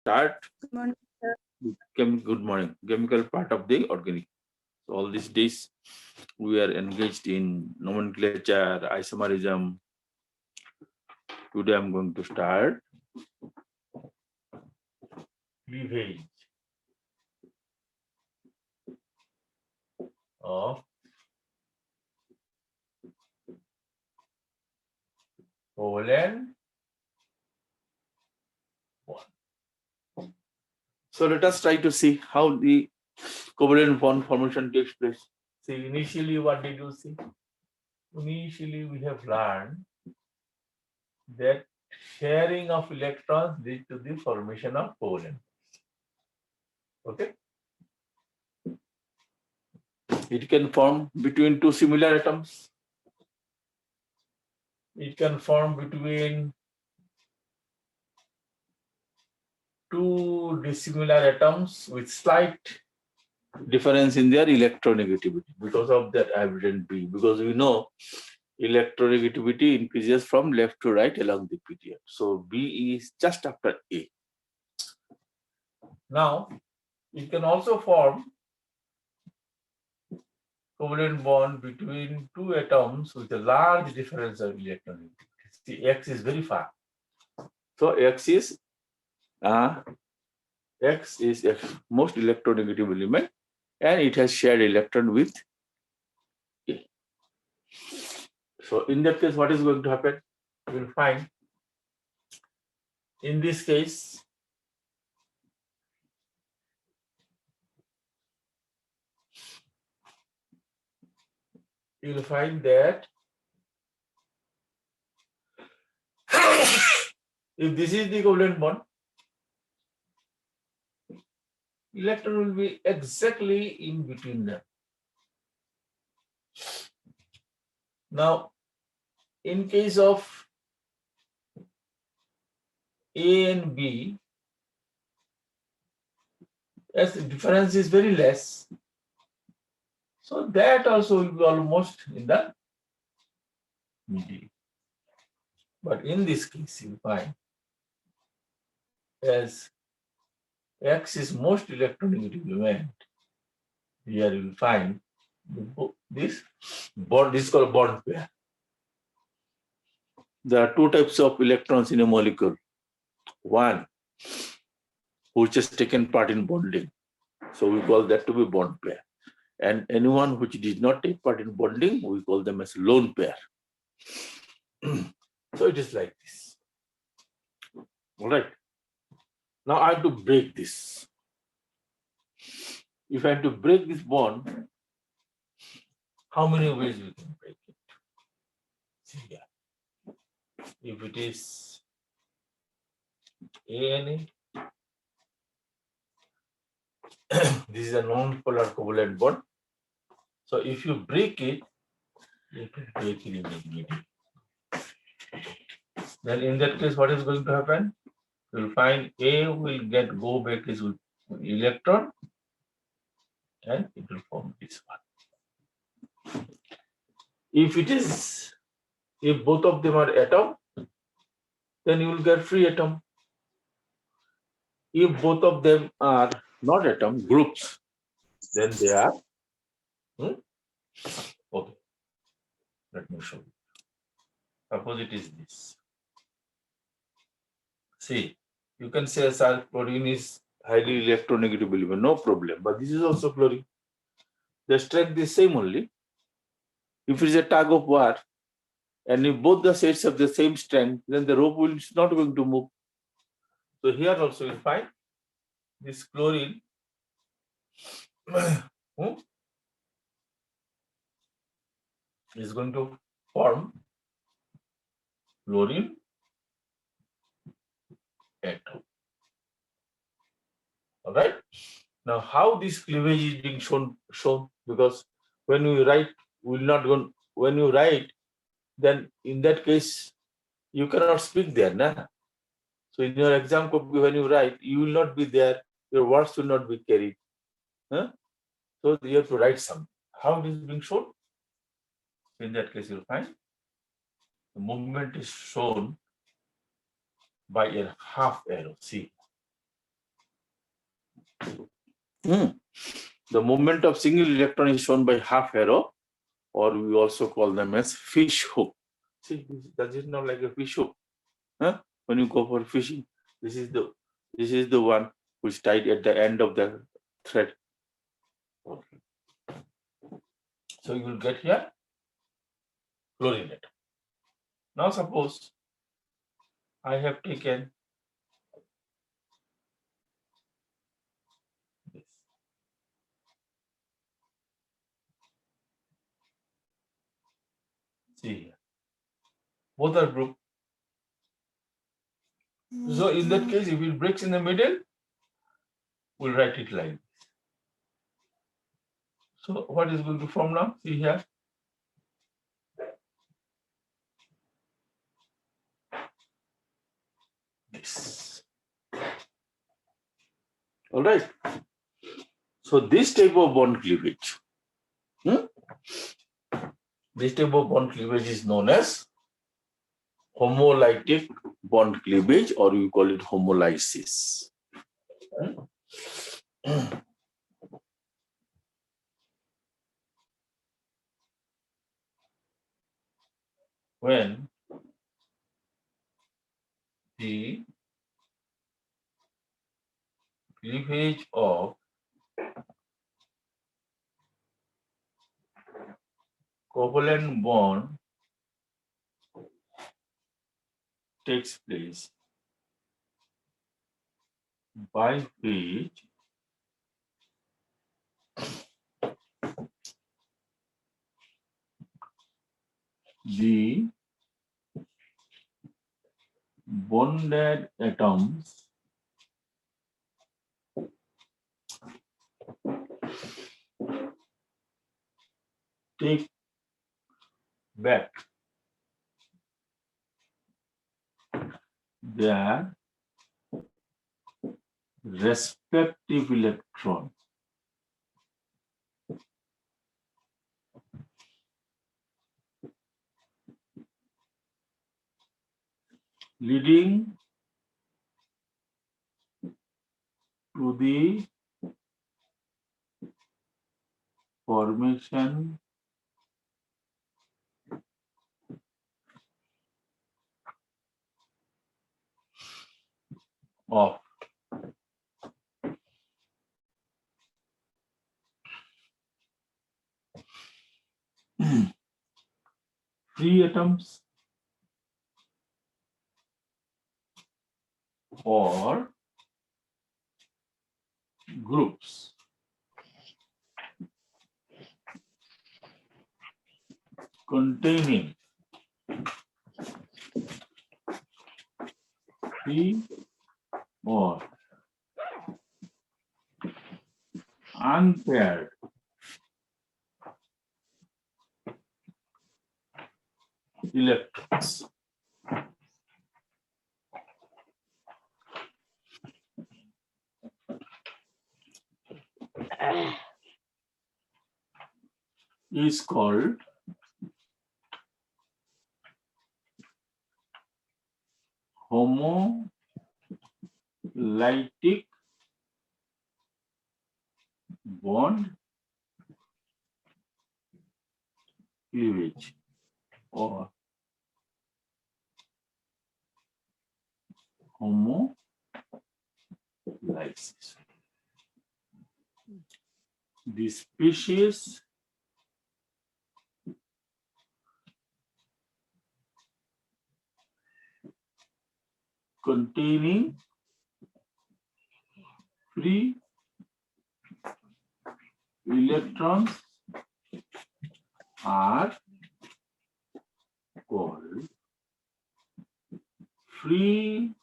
start. Good morning, sir. Good morning. Chemical part of the organic. So all these days we are engaged in nomenclature, isomerism. Today I'm going to start cleavage of covalent bond. So let us try to see how the covalent bond formation takes place. See, initially what did you see? Initially we have learned that sharing of electrons leads to the formation of covalent. Okay? It can form between two similar atoms. It can form between two dissimilar atoms with slight difference in their electronegativity because of that hybrid B. Because we know electronegativity increases from left to right along the period. So B is just after A. Now, it can also form covalent bond between two atoms with a large difference of electronegativity. See, X is very far. So X is a most electronegative element, and it has shared electron with A. So in that case, what is going to happen? You will find in this case, you will find that if this is the covalent bond, electron will be exactly in between them. Now, in case of A and B, as the difference is very less, so that also will be almost in the middle. But in this case, you find as X is most electronegative element, here you will find this bond. This is called bond pair. There are two types of electrons in a molecule. One, which has taken part in bonding. So we call that to be bond pair. And anyone which did not take part in bonding, we call them as lone pair. So it is like this. All right. Now I have to break this. If I have to break this bond, how many ways we can break it? See here. If it is A and A, this is a non-polar covalent bond. So if you break it, you can break it in the middle. Then in that case, what is going to happen? You will find A will go back is with electron, and it will form this one. If both of them are atom, then you will get free atom. If both of them are not atom, groups, then they are okay. Let me show you. Suppose it is this. See, you can say chlorine is highly electronegative element, no problem. But this is also chlorine. The strength is same only. If it is a tug of war, and if both the sets have the same strength, then the rope is not going to move. So here also you find this chlorine is going to form chlorine atom. All right. Now, how this cleavage is being shown? Because when we write, we will not go. When you write, then in that case, you cannot speak there, nah? So in your exam copy, when you write, you will not be there. Your words will not be carried. Huh? So you have to write something. How it is being shown? In that case, you'll find the movement is shown by a half arrow. See, The movement of single electron is shown by half arrow, or we also call them as fish hook. See, does it not like a fish hook? Huh? When you go for fishing, this is the one which tied at the end of the thread. Okay. So you will get here fluorinated. Now suppose I have taken this. See here. Both are group. So in that case, if it breaks in the middle, we'll write it like this. So what is going to form now? See here. This. All right. So this type of bond cleavage, this type of bond cleavage is known as homolytic bond cleavage, or we call it homolysis. When the cleavage of covalent bond takes place, by which the bonded atoms take back their respective electron, leading to the formation of free atoms or groups containing free or unpaired electrons. Is called homolytic bond cleavage or homolysis. The species containing free electrons are called free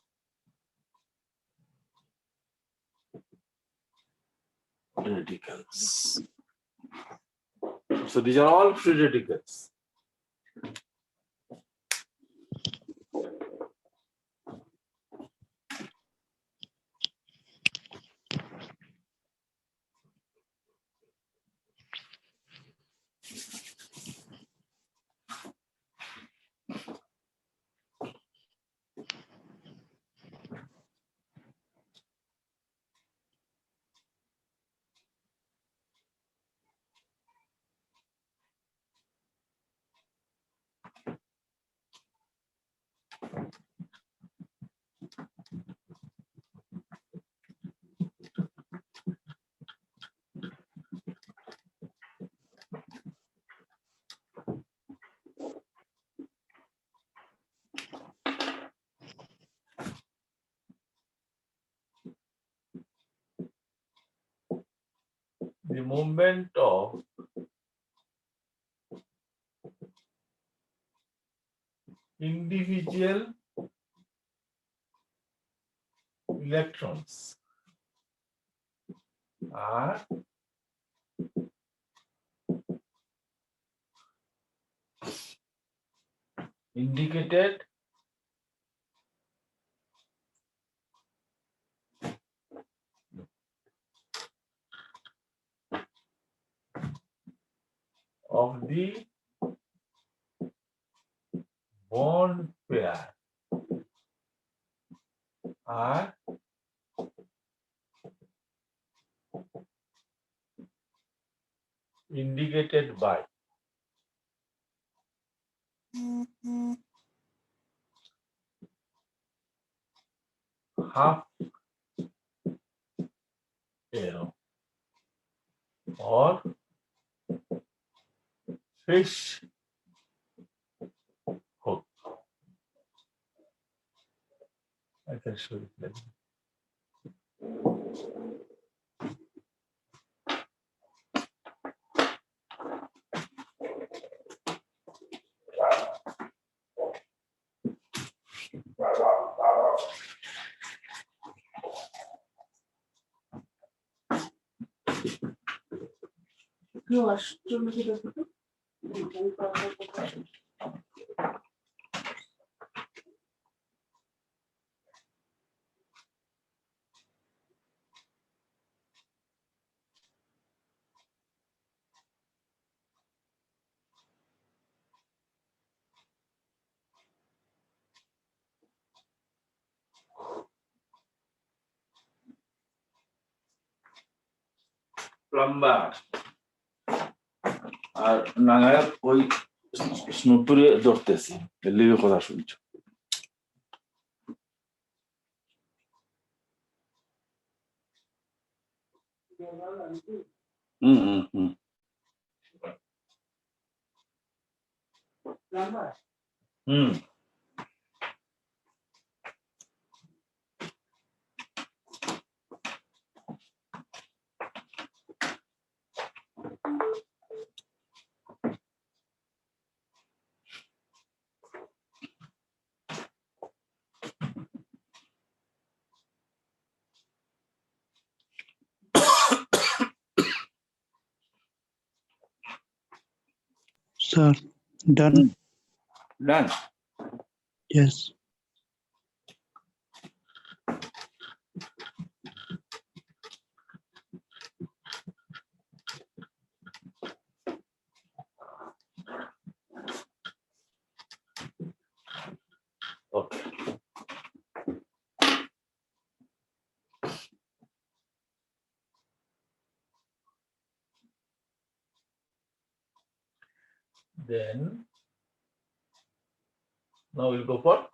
radicals. So these are all free radicals. movement of individual electrons are indicated of the bond pair are indicated by half arrow or fish hook. I can show you later. Plumber আর নাগায় ওই স্নুটুরে ধরতেছি এর লিগে কথা শুনছো Sir, done. Done. Yes. Okay. Then now we'll go for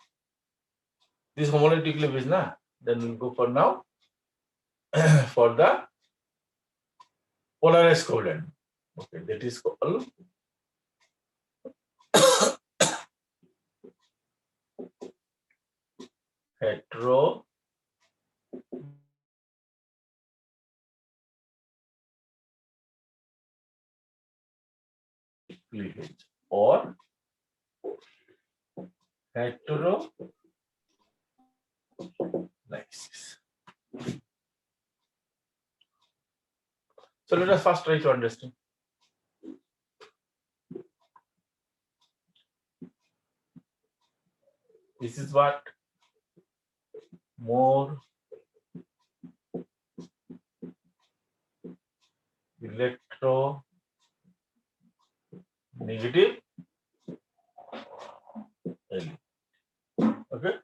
this homolytic cleavage, na? Then we'll go for now for the polarized covalent. Okay, that is called hetero cleavage or heterolysis. So let us first try to understand. This is what more electronegative element. Okay.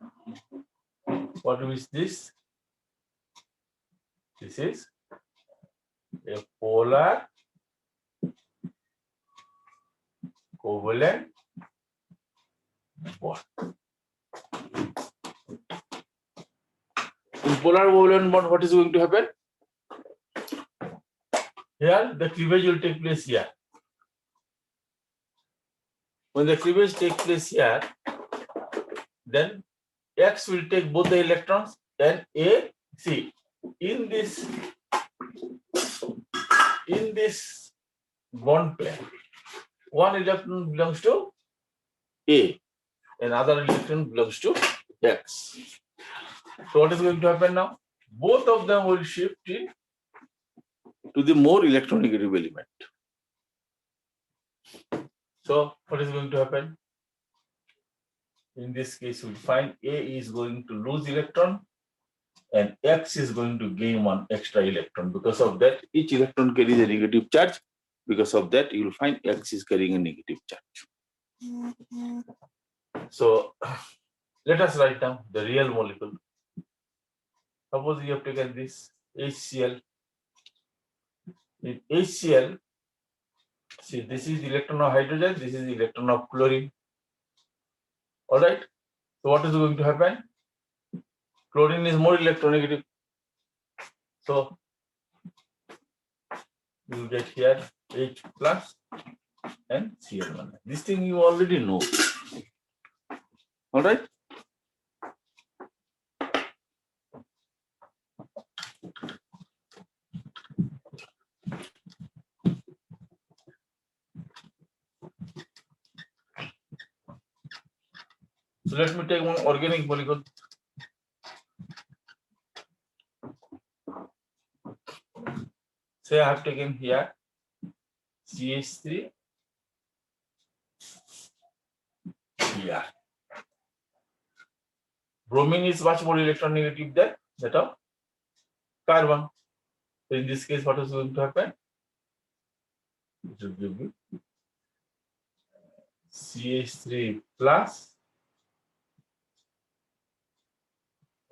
What is this? This is a polar covalent bond. In polar covalent bond, what is going to happen? Here, the cleavage will take place here. When the cleavage takes place here, then X will take both the electrons and A. See, in in this bond pair, one electron belongs to A, another electron belongs to X. So what is going to happen now? Both of them will shift in to the more electronegative element. So what is going to happen? In this case, we find A is going to lose electron and X is going to gain one extra electron. Because of that, each electron carries a negative charge. Because of that, you will find X is carrying a negative charge. So let us write down the real molecule. Suppose you have taken this HCl. In HCl, see, this is the electron of hydrogen, this is the electron of chlorine. All right. So what is going to happen? Chlorine is more electronegative. So you will get here H plus and Cl1. This thing you already know. All right. So let me take one organic molecule. Say I have taken here CH3 here. Bromine is much more electronegative than that of carbon. So in this case, what is going to happen? It will give you CH3 plus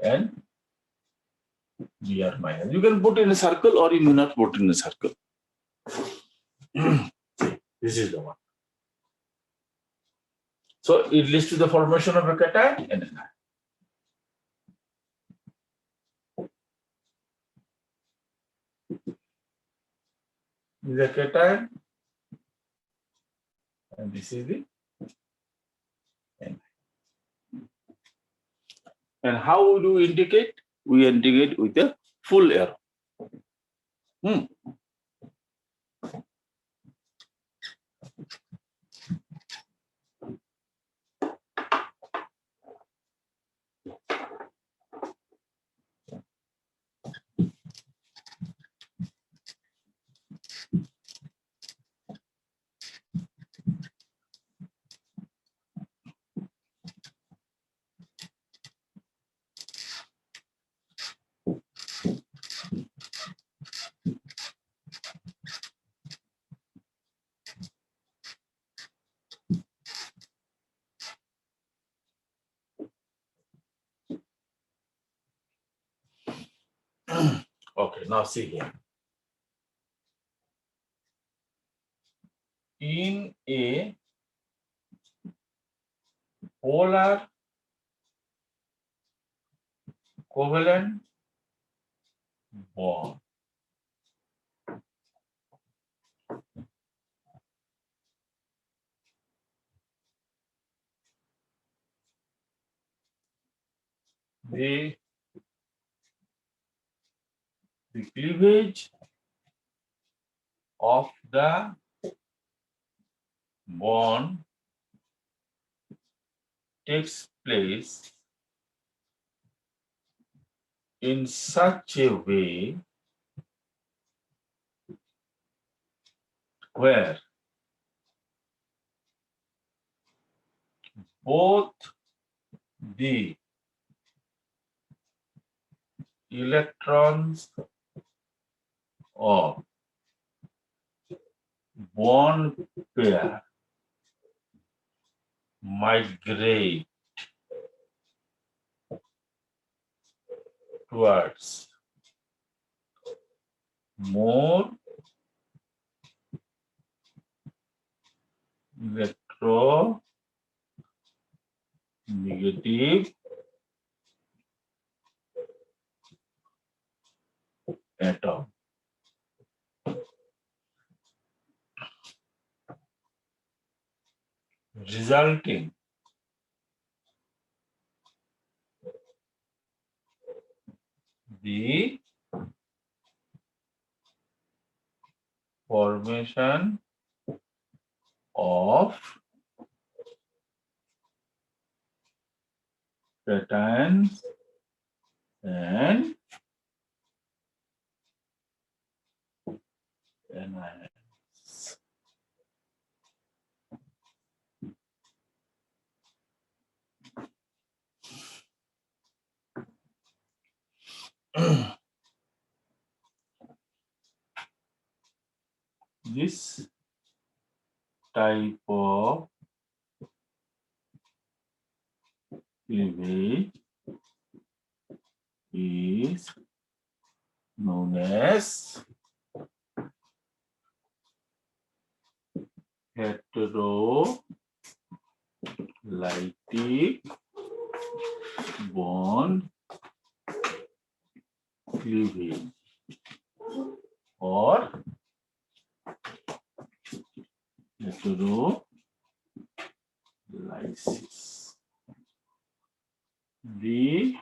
and Br minus. You can put in a circle or you may not put in a circle. This is the one. So it leads to the formation of a cation and an ion. This is a cation and this is the anion. And how do we indicate? We indicate with a full arrow. Okay, now see here. In a polar covalent bond, the cleavage of the bond takes place in such a way where both the electrons of bond pair migrate towards more electronegative atom. Resulting the formation of cations and anions. This type of cleavage is known as heterolytic bond cleavage or heterolysis. The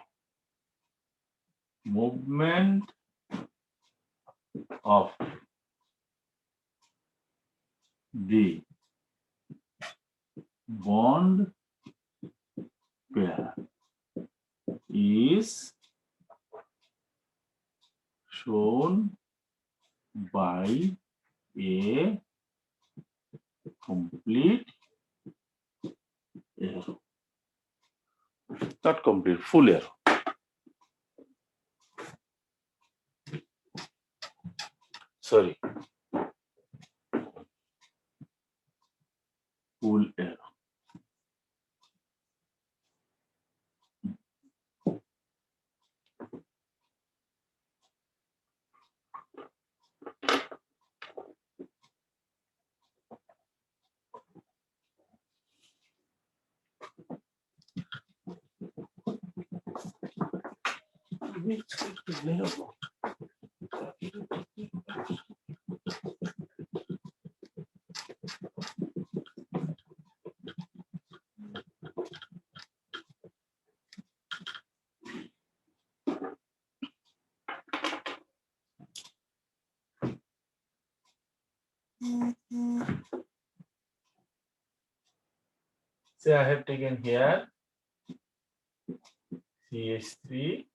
movement of the bond pair is shown by a complete arrow. Not complete, full arrow. Sorry. Full arrow. Say I have taken here CH3.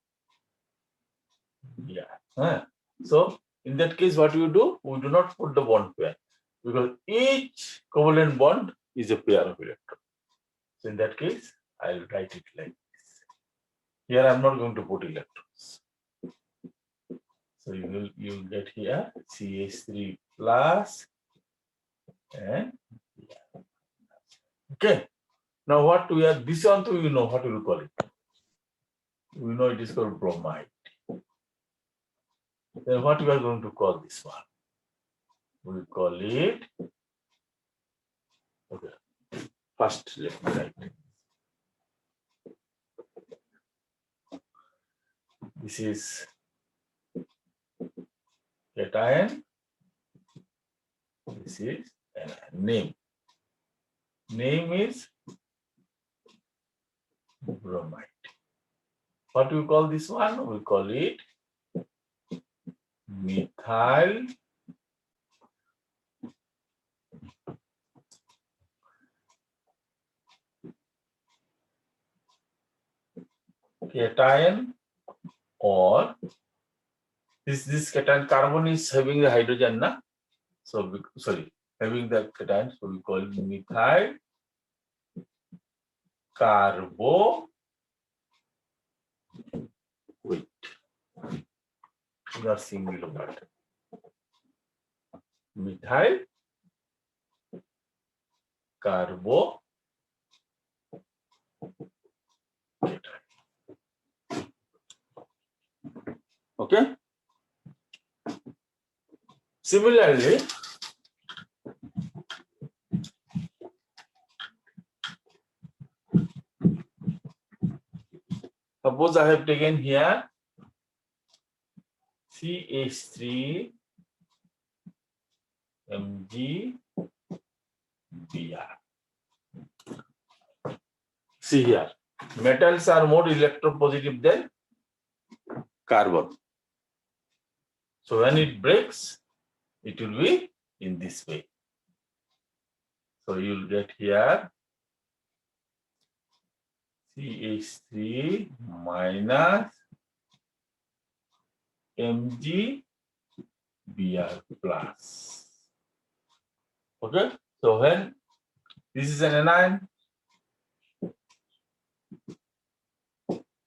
Yeah. So in that case, what you do? We do not put the bond pair because each covalent bond is a pair of electrons. So in that case, I will write it like this. Here I am not going to put electrons. So you will get here CH3 plus and yeah. Okay. Now what we are this one too, you know what we will call it. We know it is called bromide. Then what we are going to call this one? We will call it. Okay. First, let me write. This is cation. This is name. Name is bromide. What do we call this one? We call it methyl cation, or this cation carbon is having the hydrogen, na? So sorry, having the cation, so we call it methyl carbo. Wait, not single word. Methyl carbo cation. Okay. Similarly, suppose I have taken here CH3 Mg Br. See here, metals are more electropositive than carbon. So when it breaks, it will be in this way. So you'll get here CH3 minus MgBr plus. Okay, so when this is an anion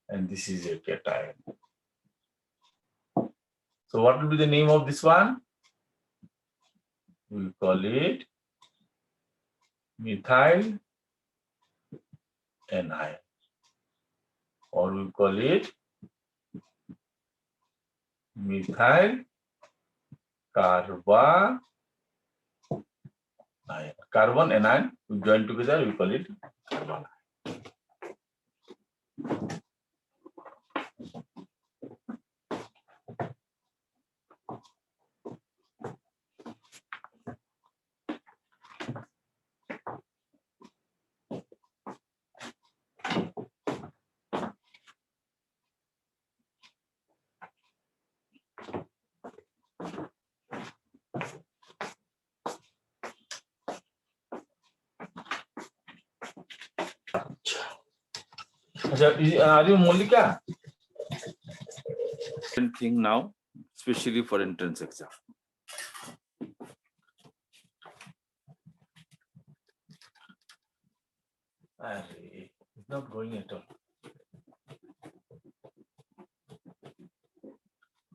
and this is a cation. So what will be the name of this one? We'll call it methyl anion, or we'll call it methyl carbon anion. Carbon anion, we join together, we call it carbon. Are you Molika? Thing now, especially for entrance exam. It's not going at all.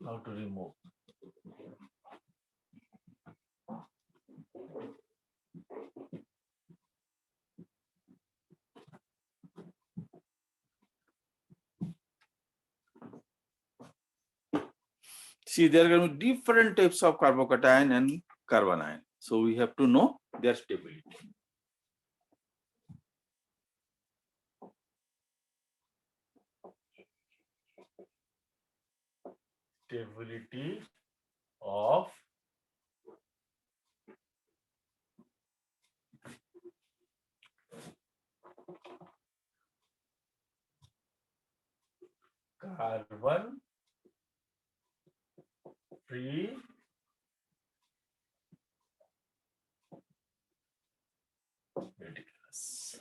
How to remove? See, there are going to be different types of carbocation and carbanion. So we have to know their stability. Stability of carbon free radicals.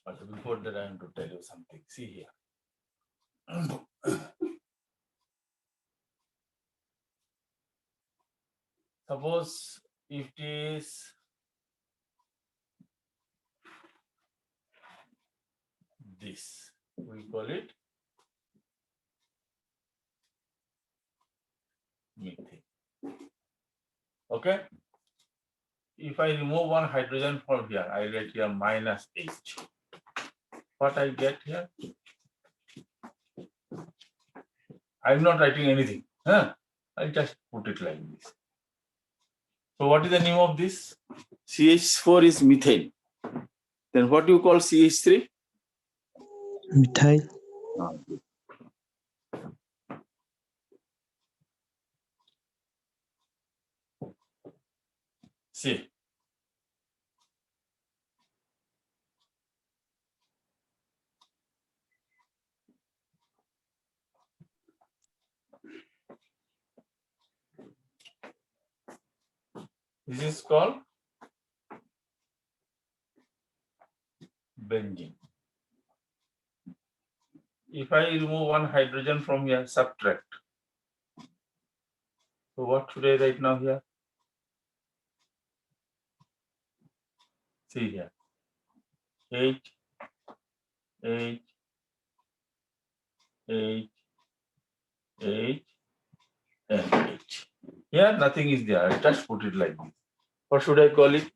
But before that, I am to tell you something. See here. Suppose if it is this, we call it methane. Okay. If I remove one hydrogen from here, I get here minus H. What I get here? I'm not writing anything. Huh? I just put it like this. So what is the name of this? CH4 is methane. Then what do you call CH3? Methyl. See. This is called benzene. If I remove one hydrogen from here, subtract. So what should I write now here? See here. H, H, H, H, and H. Here nothing is there. I just put it like this. What should I call it?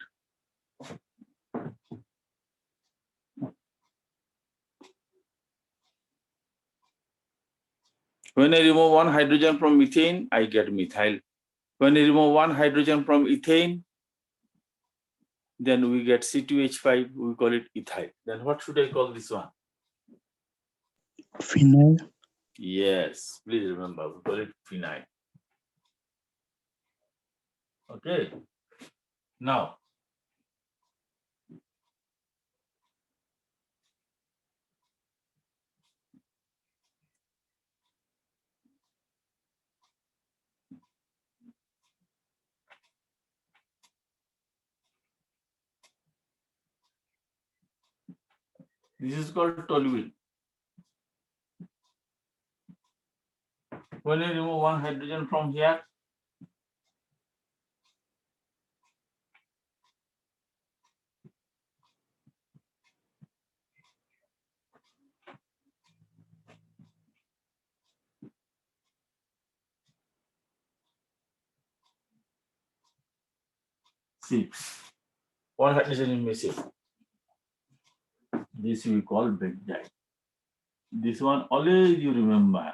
When I remove one hydrogen from methane, I get methyl. When I remove one hydrogen from ethane, then we get C2H5, we call it ethyl. Then what should I call this one? Phenyl. Yes, please remember, we call it phenyl. Okay. Now, this is called toluene. When you remove one hydrogen from here, see, one hydrogen is missing. This we call benzene. This one always you remember.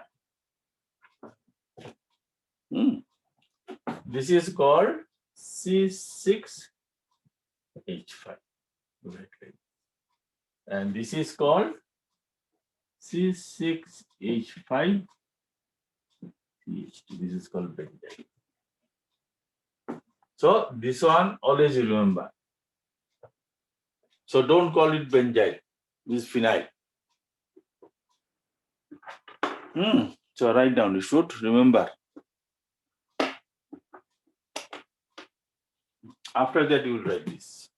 This is called C6H5. And this is called C6H5. This is called benzene. So this one always you remember. So don't call it benzene. This is phenyl. So write down. You should remember. After that, you will write this.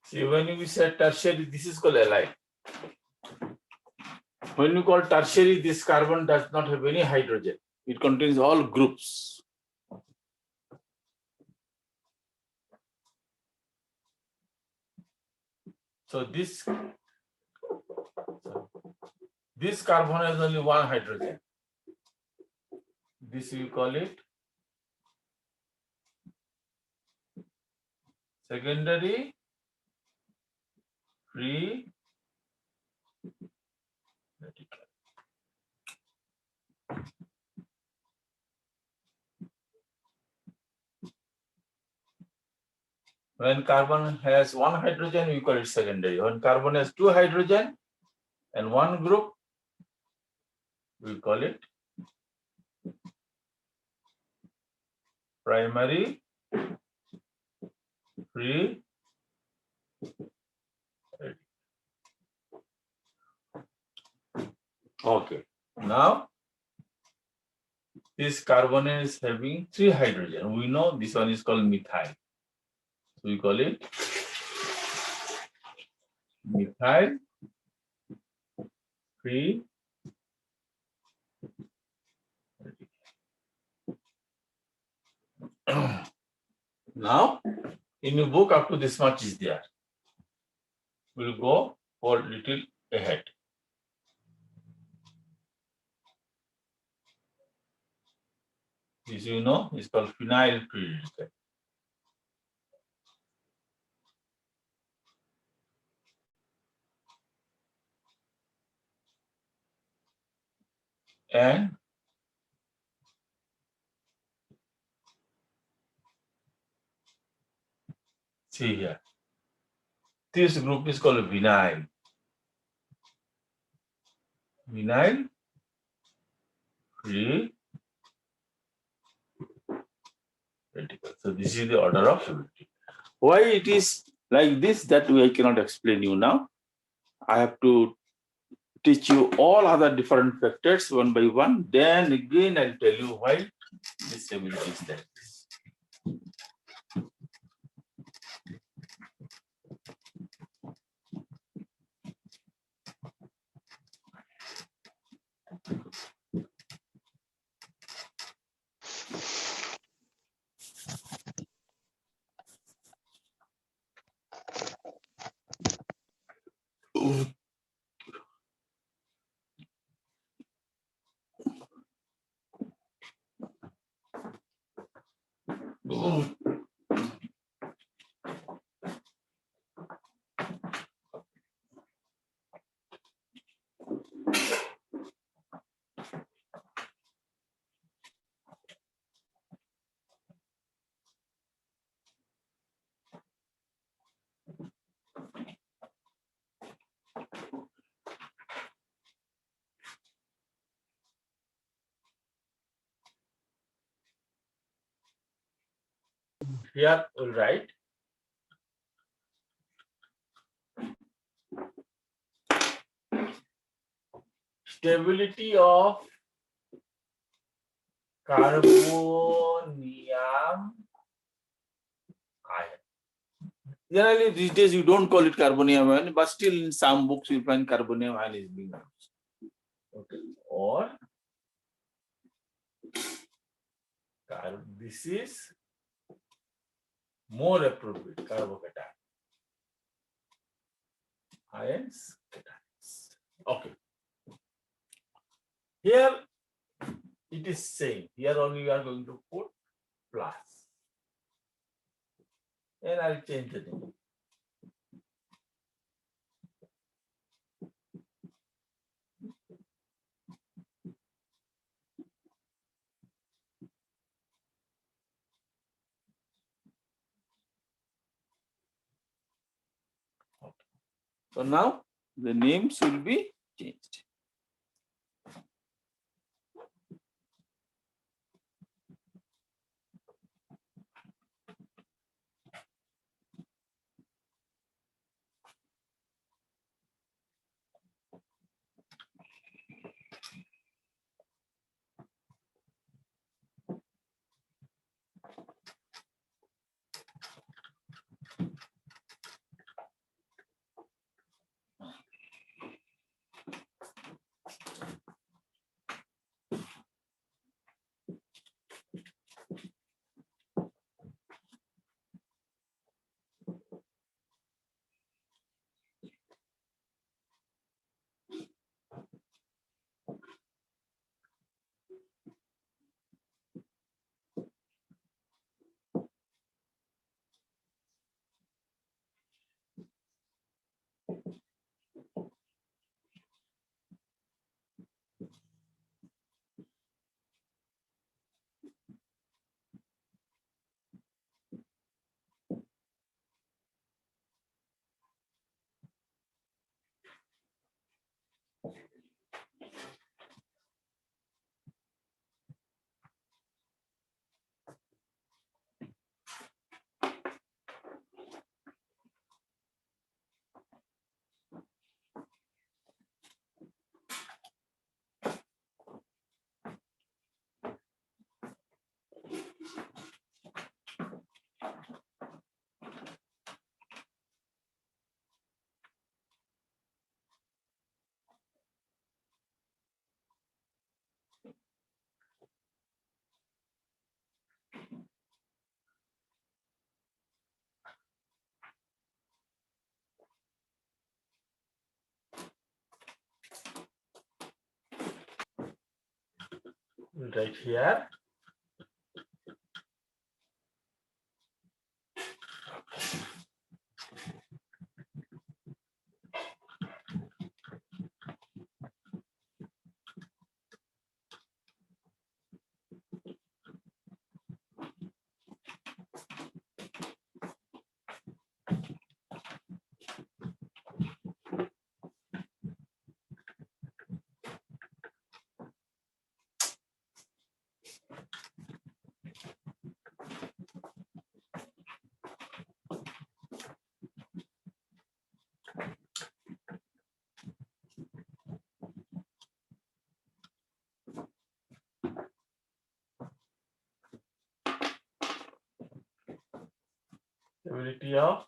See, when we say tertiary, this is called allyl. When we call tertiary, this carbon does not have any hydrogen. It contains all groups. So this carbon has only one hydrogen. This we call it secondary free radical. When carbon has one hydrogen, we call it secondary. When carbon has two hydrogen and one group, we call it primary free radical. Okay. Now, this carbon is having three hydrogen. We know this one is called methyl. So we call it methyl free Now, in your book, up to this much is there. We'll go for little ahead. This you know is called phenyl pyridine. And see here, this group is called vinyl. Vinyl free radical. So this is the order of stability. Why it is like this, that way I cannot explain you now. I have to teach you all other different factors one by one. Then again I'll tell you why this stability is like this. Here we'll write stability of carbonium ion. Generally, these days you don't call it carbonium ion, but still in some books you find carbonium ion is being used. Okay. Or this is more appropriate, carbocation. Ions, cations. Okay. Here it is same. Here only we are going to put plus. And I'll change the name. So now the names will be changed. We'll write here. Stability of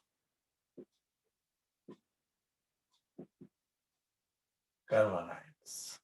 carbanions.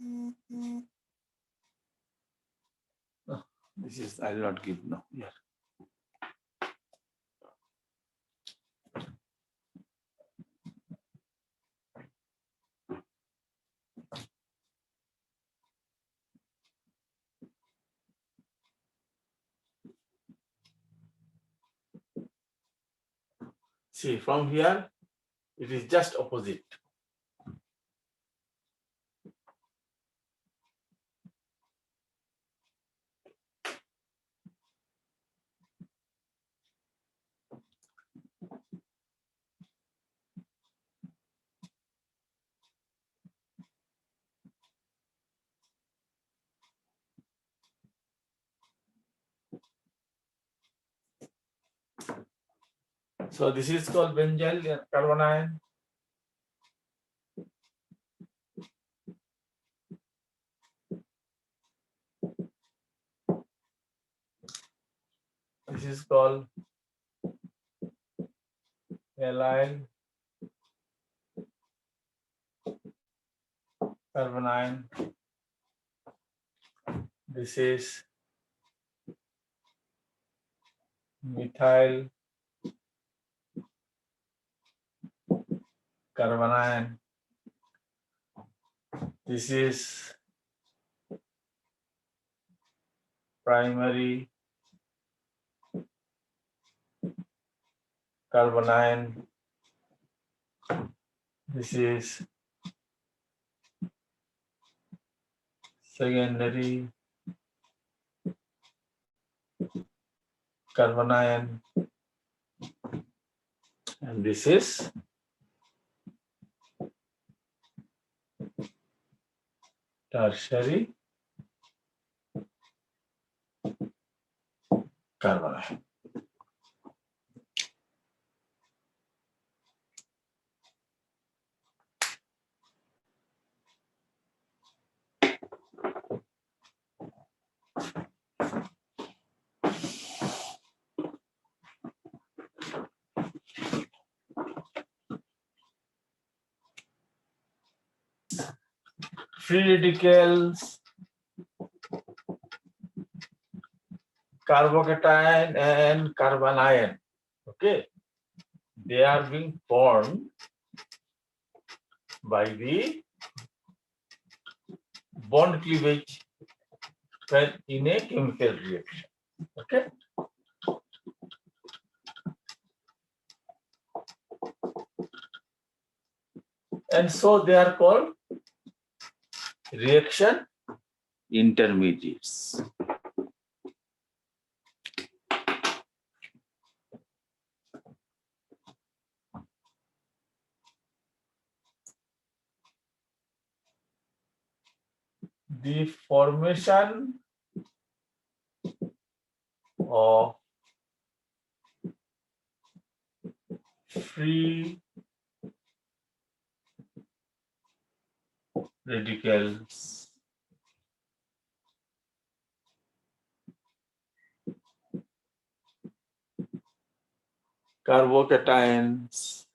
No, this is, I will not give now. Here. See, from here, it is just opposite. So this is called benzyl carbanion. This is called allyl carbanion. This is methyl carbanion. This is primary carbanion. This is secondary carbanion, and this is tertiary carbanion. Free radicals, carbocation and carbanion. Okay, they are being formed by the bond cleavage when in a chemical reaction. Okay. And so they are called reaction intermediates. the formation of free radicals carbocations,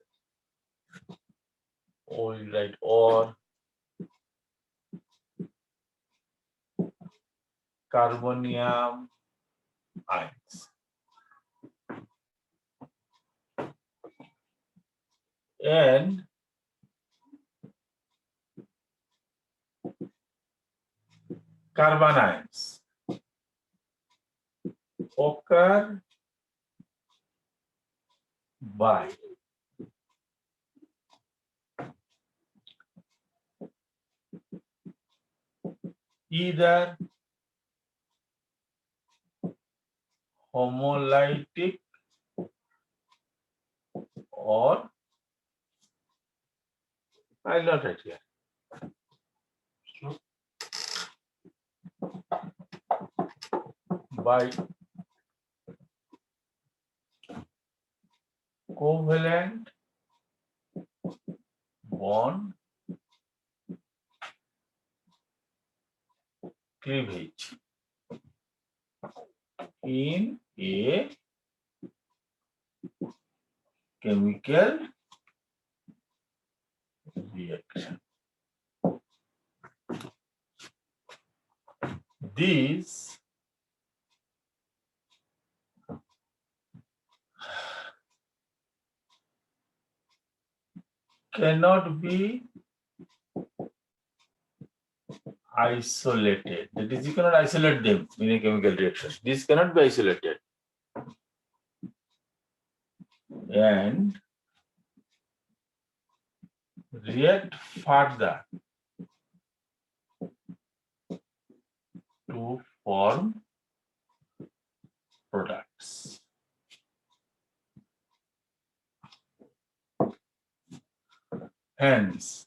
or we write or carbonium ions. And carbon ions occur by either homolytic or I'll not write here. By covalent bond cleavage in a chemical reaction. These cannot be isolated. That is, you cannot isolate them in a chemical reaction. These cannot be isolated. And react further to form products. Hence,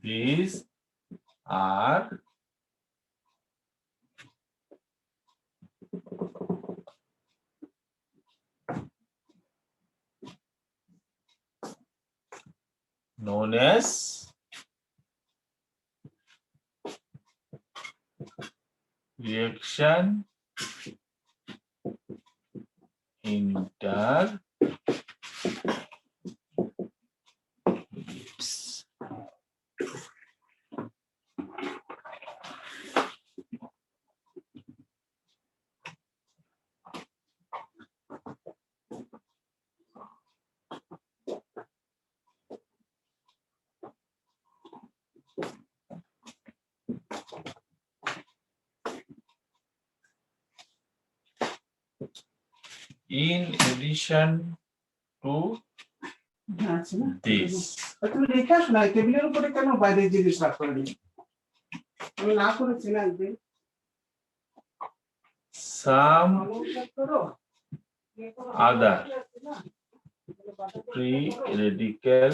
these are known as reaction intermediates. In addition to this, তুমি লিখে আসো না টেবিলের উপরে কেন বাইরে জিনিস রাখো আমি না করেছি না একদিন some other free radical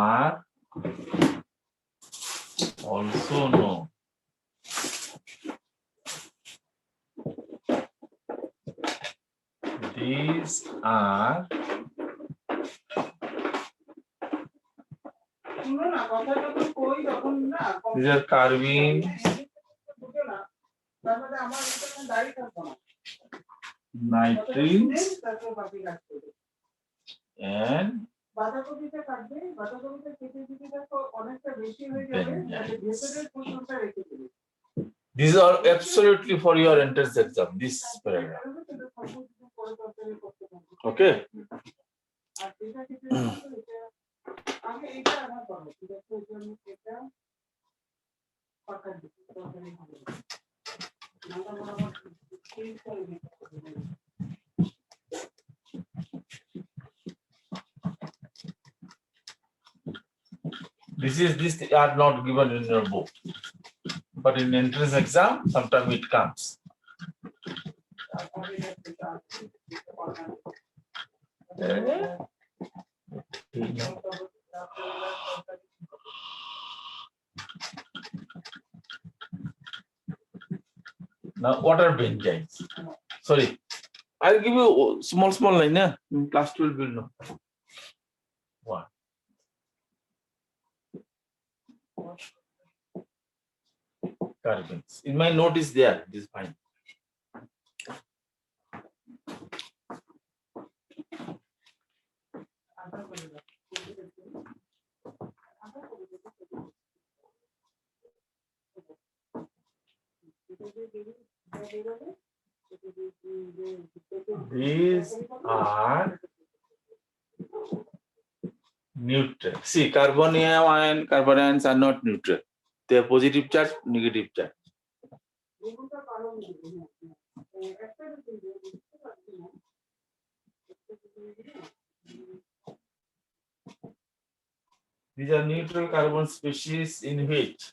are also known these are শুনো না কথাটা তো কই যখন না these are carbene, তারপরে আমার এটা ডাইরি থাকবো না nitrines, তারপর বাকি রাখতে হবে and বাঁধাকপিটা কাটবে বাঁধাকপিটা কেটে দিতে দেখো অনেকটা বেশি হয়ে যাবে তাহলে ভেতরের পোষণটা রেখে দেবে these are absolutely for your entrance exam. This paragraph. Okay. আর এটা কেটে এটা আগে এটা আমার বলো ঠিক আছে এটা পাকা দিতে তরকারি হবে নালা বরাবর এই করে দিতে These are not given in your book, but in entrance exam, sometimes it comes. Now, what are benzynes? Sorry, I'll give you small line. Yeah? In class 12 will know. One. Carbons. In my note is there. This is fine. These are neutral. See, carbon ions are not neutral. They are positive charge, negative charge. These are neutral carbon species in which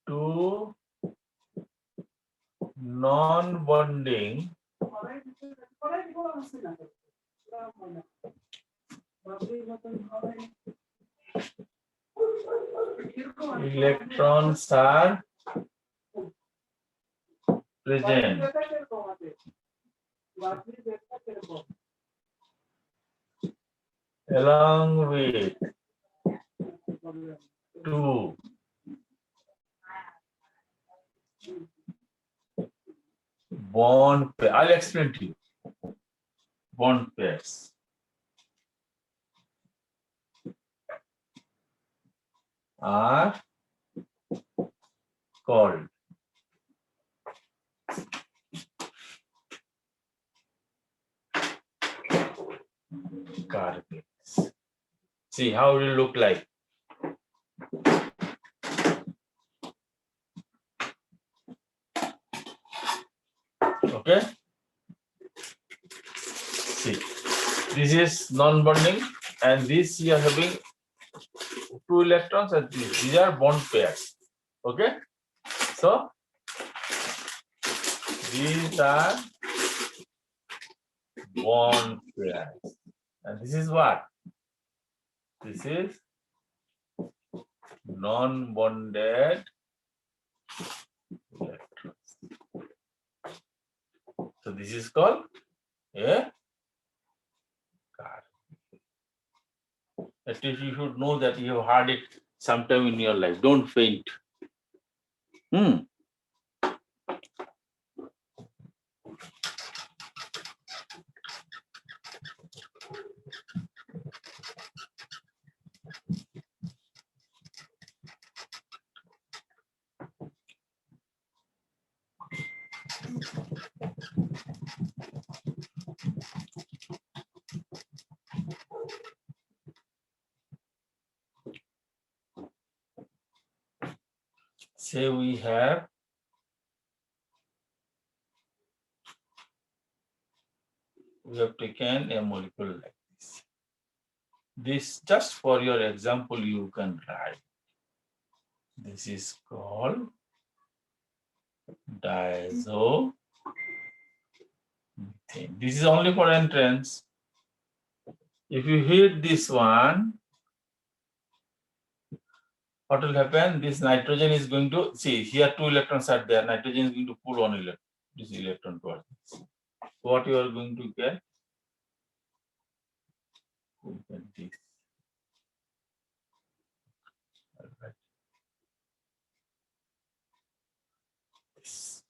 two non-bonding electrons are present along with two bond pairs. I'll explain to you. Bond pairs are called carbonyls. See how it will look like. Okay. See, this is non-bonding, and this you are having two electrons, and these are bond pairs. Okay. So these are bond pairs, and this is what? This is non-bonded electrons. So this is called a carbonyl. At least you should know that you have heard it sometime in your life. Don't faint. Say we have taken a molecule like this. This, just for your example, you can write. This is called diazomethane. This is only for entrance. If you hit this one, what will happen? This nitrogen is going to, see here two electrons are there. Nitrogen is going to pull one electron, this electron towards this. What you are going to get? You get this. Right. This.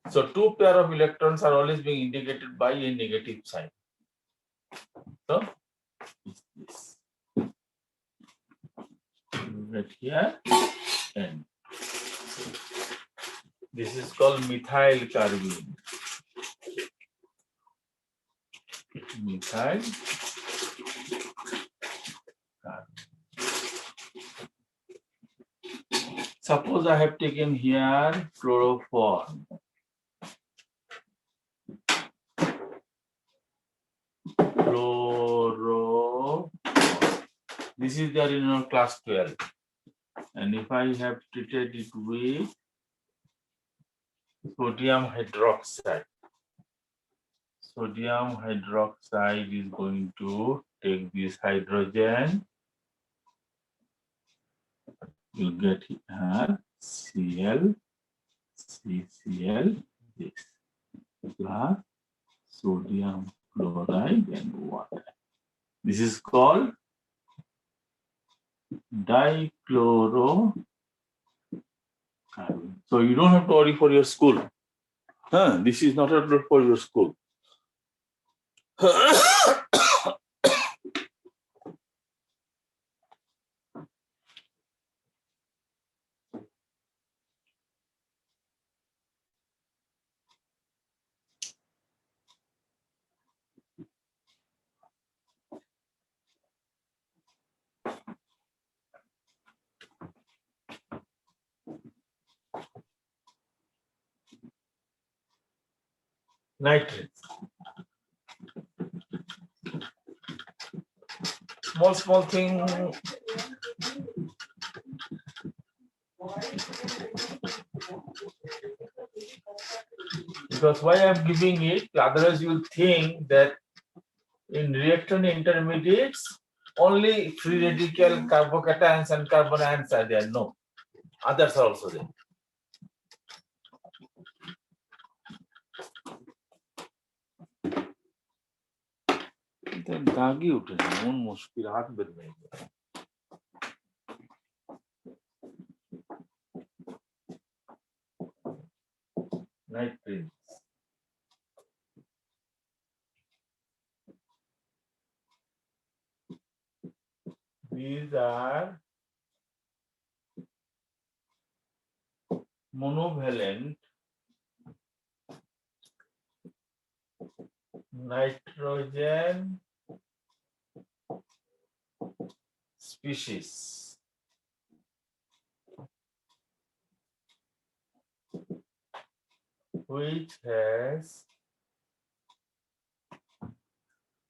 So two pair of electrons are always being indicated by a negative sign. So it's this. Right here, and this is called methyl carbene. Methyl carbene. Suppose I have taken here chloroform. This is there in our class 12. And if I have treated it with sodium hydroxide, sodium hydroxide is going to take this hydrogen. You get here Cl, CCl, this plus sodium chloride and water. This is called dichlorocarbon. So you don't have to worry for your school. This is not at all for your school. Nitrates. Small thing. Because why I'm giving it, otherwise you'll think that in reactant intermediates, only free radical carbocations and carbanions are there. No, others are also there. দাগই উঠেছে এমন মুশকিল হাত বের হয়ে গেছে nitrates. These are monovalent nitrogen species which has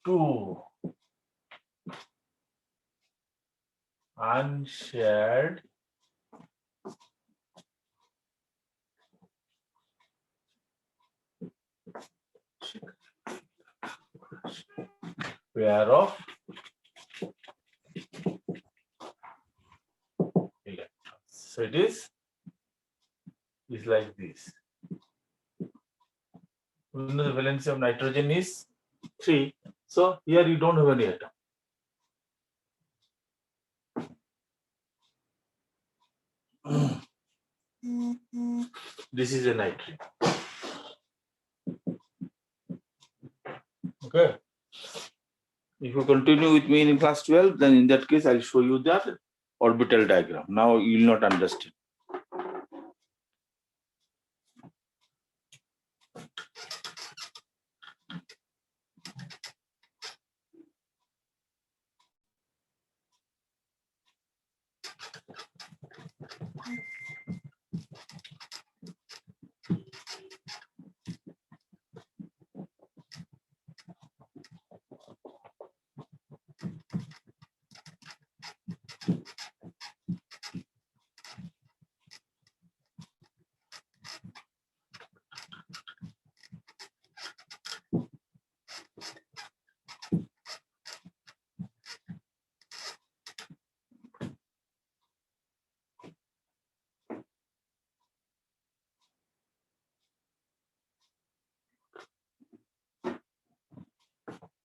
two unshared pair of electrons. So it is like this. We know the valency of nitrogen is 3. So here you don't have any atom. This is a nitrate. Okay. If you continue with me in class 12, then in that case, I'll show you that orbital diagram. Now you will not understand.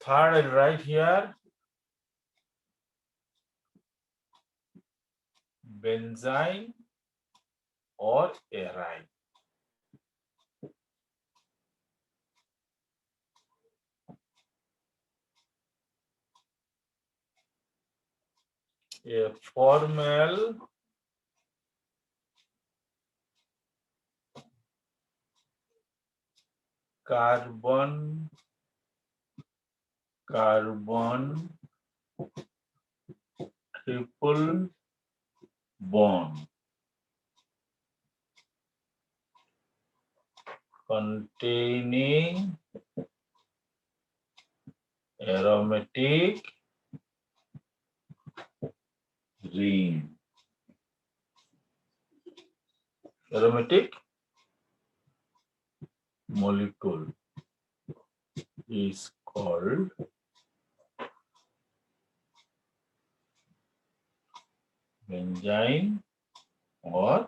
Third, I'll write here benzene or arine. A formal carbon triple bond containing aromatic ring. aromatic molecule is called benzene or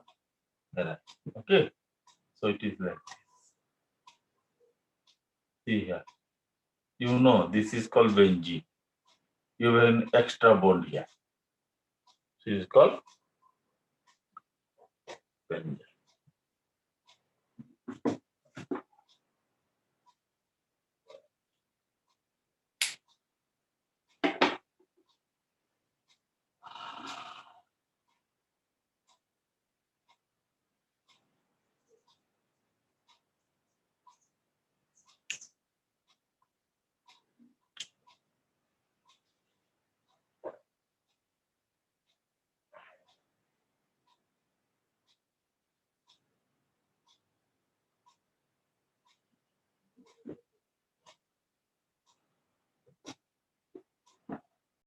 arene. Okay, so it is like this. See here, you know this is called benzene. You have an extra bond here. So it is called benzene.